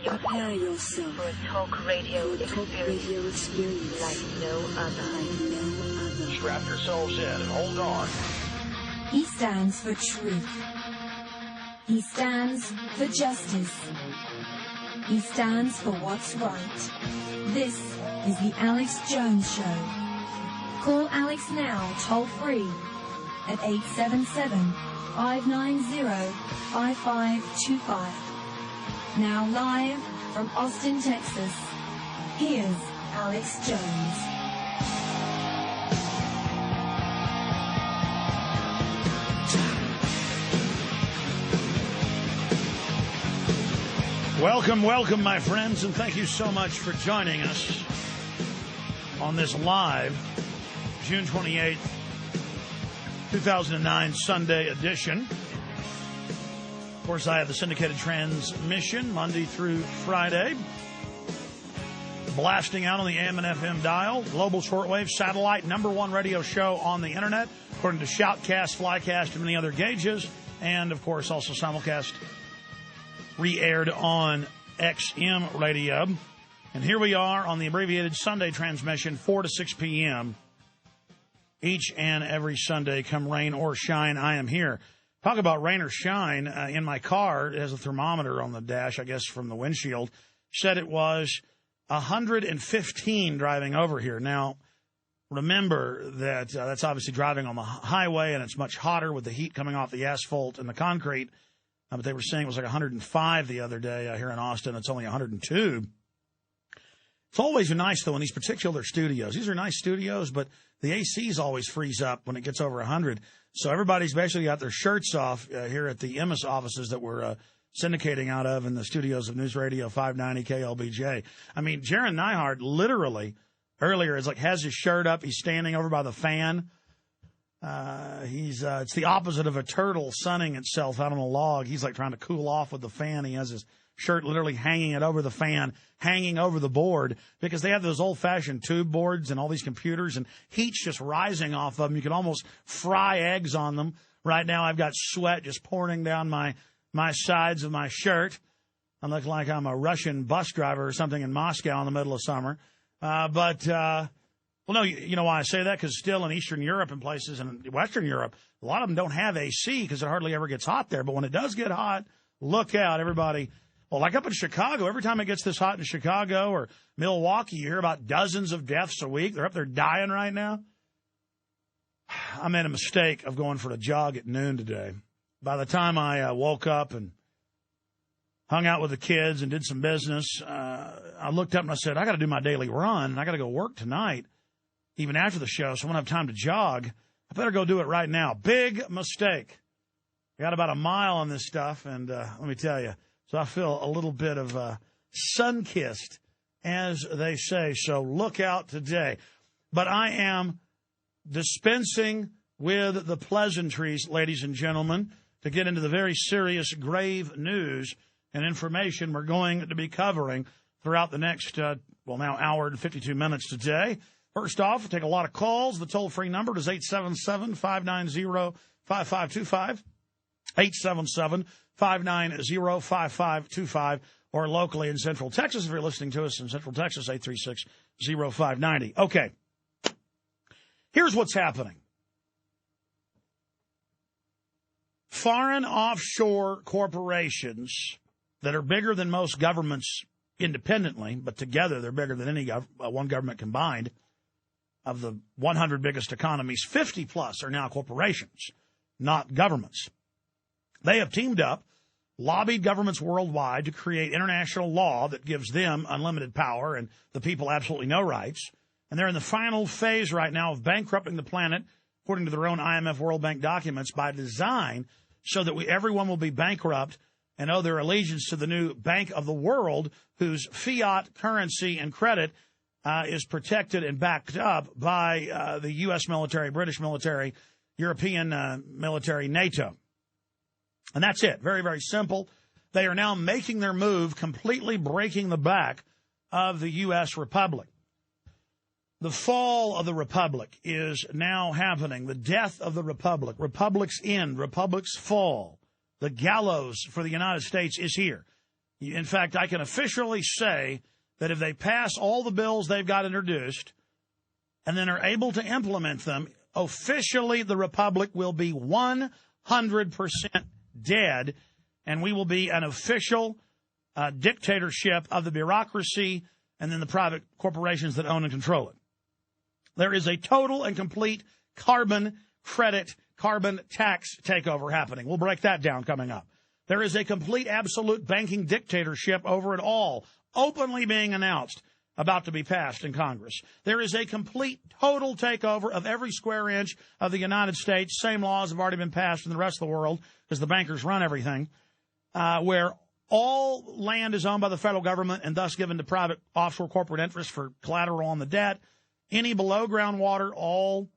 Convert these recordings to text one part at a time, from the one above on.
Prepare yourself for a talk radio experience like no other. Strap yourselves in and hold on. He stands for truth. He stands for justice. He stands for what's right. This is the Alex Jones Show. Call Alex now, toll free, at 877-590-5525. Now live from Austin, Texas, here's Alex Jones. Welcome, my friends, and thank you so much for joining us on this live June 28th, 2009 Sunday edition. Of course, I have the syndicated transmission Monday through Friday, blasting out on the AM and FM dial, global shortwave, satellite, #1 radio show on the internet, according to Shoutcast, Flycast, and many other gauges, and, of course, also simulcast, re-aired on XM radio. And here we are on the abbreviated Sunday transmission, 4 to 6 p.m. each and every Sunday, come rain or shine, I am here. Talk about rain or shine. In my car, it has a thermometer on the dash, I guess, from the windshield. Said it was 115 driving over here. Now, remember that that's obviously driving on the highway, and it's much hotter with the heat coming off the asphalt and the concrete. But they were saying it was like 105 the other day here in Austin. It's only 102. It's always nice, though, in these particular studios. These are nice studios, but the ACs always freeze up when it gets over 100. So everybody's basically got their shirts off here at the Emmis offices that we're syndicating out of in the studios of News Radio 590 KLBJ. I mean, Jaron Nyhard literally earlier is like has his shirt up. He's standing over by the fan. It's the opposite of a turtle sunning itself out on a log. He's like trying to cool off with the fan. He has his shirt literally hanging it over the fan, hanging over the board, because they have those old-fashioned tube boards and all these computers, and heat's just rising off of them. You can almost fry eggs on them. Right now I've got sweat just pouring down my sides of my shirt. I look like I'm a Russian bus driver or something in Moscow in the middle of summer. Well, no, you know why I say that? Because still in Eastern Europe and places in Western Europe, a lot of them don't have AC because it hardly ever gets hot there. But when it does get hot, look out, everybody. Well, like up in Chicago, every time it gets this hot in Chicago or Milwaukee, you hear about dozens of deaths a week. They're up there dying right now. I made a mistake of going for a jog at noon today. By the time I woke up and hung out with the kids and did some business, I looked up and I said, I got to do my daily run, and I got to go work tonight, even after the show, so I won't have time to jog. I better go do it right now. Big mistake. I got about a mile on this stuff, and let me tell you, so I feel a little bit of sun-kissed, as they say, so look out today. But I am dispensing with the pleasantries, ladies and gentlemen, to get into the very serious, grave news and information we're going to be covering throughout the next, now hour and 52 minutes today. First off, we'll take a lot of calls. The toll-free number is 877-590-5525, 877-590-5525, or locally in Central Texas, if you're listening to us in Central Texas, 836-0590. Okay, here's what's happening. Foreign offshore corporations that are bigger than most governments independently, but together they're bigger than any one government combined. Of the 100 biggest economies, 50 plus are now corporations, not governments. They have teamed up, lobbied governments worldwide to create international law that gives them unlimited power and the people absolutely no rights. And they're in the final phase right now of bankrupting the planet, according to their own IMF World Bank documents, by design, so that everyone will be bankrupt and owe their allegiance to the new Bank of the World, whose fiat currency and credit is protected and backed up by the U.S. military, British military, European military, NATO. And that's it. Very, very simple. They are now making their move, completely breaking the back of the U.S. Republic. The fall of the Republic is now happening. The death of the Republic. Republic's end. Republic's fall. The gallows for the United States is here. In fact, I can officially say that if they pass all the bills they've got introduced and then are able to implement them, officially the republic will be 100% dead, and we will be an official dictatorship of the bureaucracy and then the private corporations that own and control it. There is a total and complete carbon credit, carbon tax takeover happening. We'll break that down coming up. There is a complete, absolute banking dictatorship over it all, openly being announced, about to be passed in Congress. There is a complete, total takeover of every square inch of the United States. Same laws have already been passed in the rest of the world because the bankers run everything, where all land is owned by the federal government and thus given to private offshore corporate interests for collateral on the debt. Any below-ground water, all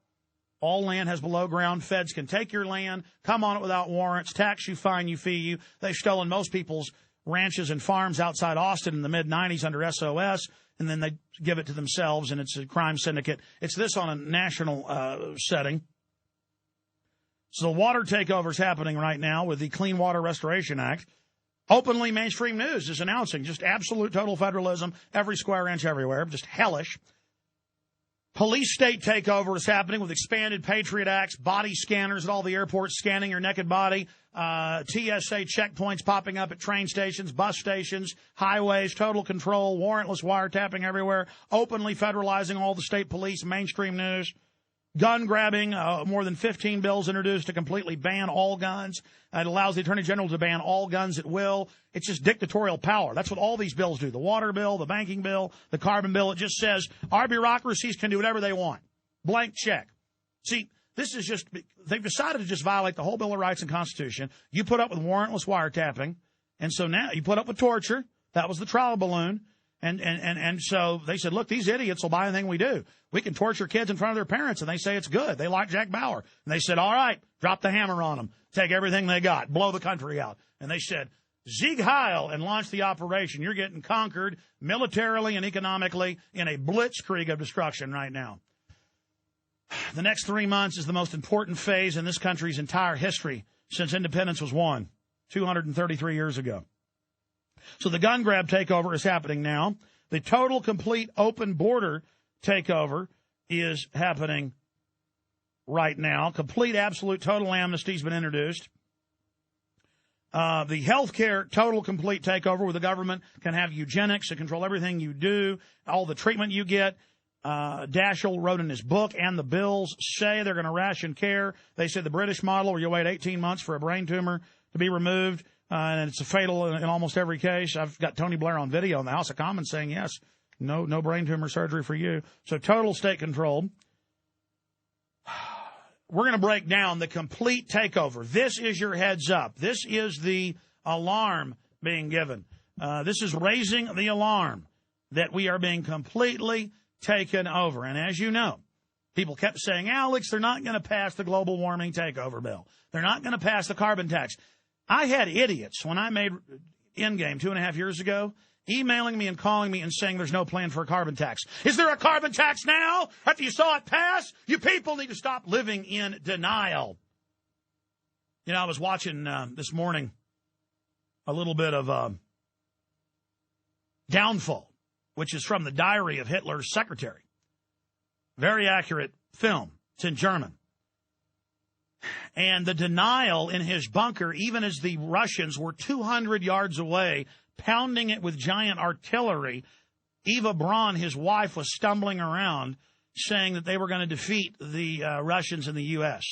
land has below-ground. Feds can take your land, come on it without warrants, tax you, fine you, fee you. They've stolen most people's ranches and farms outside Austin in the mid-'90s under SOS, and then they give it to themselves, and it's a crime syndicate. It's this on a national setting. So the water takeover is happening right now with the Clean Water Restoration Act. Openly, mainstream news is announcing just absolute total federalism, every square inch everywhere, just hellish. Police state takeover is happening with expanded Patriot Acts, body scanners at all the airports scanning your naked body, TSA checkpoints popping up at train stations, bus stations, highways, total control, warrantless wiretapping everywhere, openly federalizing all the state police, mainstream news. Gun grabbing, more than 15 bills introduced to completely ban all guns. It allows the Attorney General to ban all guns at will. It's just dictatorial power. That's what all these bills do. The water bill, the banking bill, the carbon bill. It just says our bureaucracies can do whatever they want. Blank check. See, this is just, they've decided to just violate the whole Bill of Rights and Constitution. You put up with warrantless wiretapping, and so now you put up with torture. That was the trial balloon. And so they said, look, these idiots will buy anything we do. We can torture kids in front of their parents, and they say it's good. They like Jack Bauer. And they said, all right, drop the hammer on them. Take everything they got. Blow the country out. And they said, Sieg Heil, and launch the operation. You're getting conquered militarily and economically in a blitzkrieg of destruction right now. The next 3 months is the most important phase in this country's entire history since independence was won 233 years ago. So the gun grab takeover is happening now. The total, complete, open border takeover is happening right now. Complete, absolute, total amnesty has been introduced. The health care total, complete takeover where the government can have eugenics and control everything you do, all the treatment you get. Daschle wrote in his book, and the bills say they're going to ration care. They said the British model where you wait 18 months for a brain tumor to be removed. And it's a fatal in almost every case. I've got Tony Blair on video in the House of Commons saying, yes, no brain tumor surgery for you. So total state control. We're going to break down the complete takeover. This is your heads up. This is the alarm being given. This is raising the alarm that we are being completely taken over. And as you know, people kept saying, Alex, they're not going to pass the global warming takeover bill. They're not going to pass the carbon tax. I had idiots when I made Endgame 2.5 years ago emailing me and calling me and saying there's no plan for a carbon tax. Is there a carbon tax now after you saw it pass? You people need to stop living in denial. You know, I was watching this morning a little bit of Downfall, which is from the diary of Hitler's secretary. Very accurate film. It's in German. And the denial in his bunker, even as the Russians were 200 yards away, pounding it with giant artillery, Eva Braun, his wife, was stumbling around, saying that they were going to defeat the Russians in the U.S.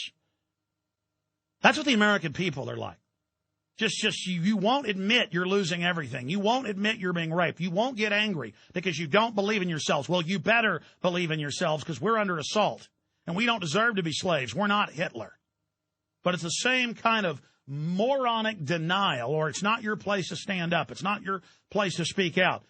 That's what the American people are like. Just you won't admit you're losing everything. You won't admit you're being raped. You won't get angry because you don't believe in yourselves. Well, you better believe in yourselves because we're under assault, and we don't deserve to be slaves. We're not Hitler. But it's the same kind of moronic denial, or it's not your place to stand up. It's not your place to speak out.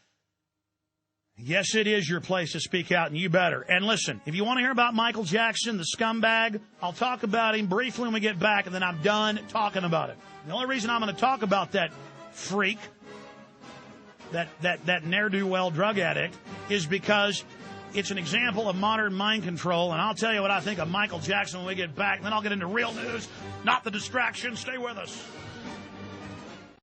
Yes, it is your place to speak out, and you better. And listen, if you want to hear about Michael Jackson, the scumbag, I'll talk about him briefly when we get back, and then I'm done talking about it. The only reason I'm going to talk about that freak, that ne'er-do-well drug addict, is because it's an example of modern mind control, and I'll tell you what I think of Michael Jackson when we get back, and then I'll get into real news, not the distraction. Stay with us.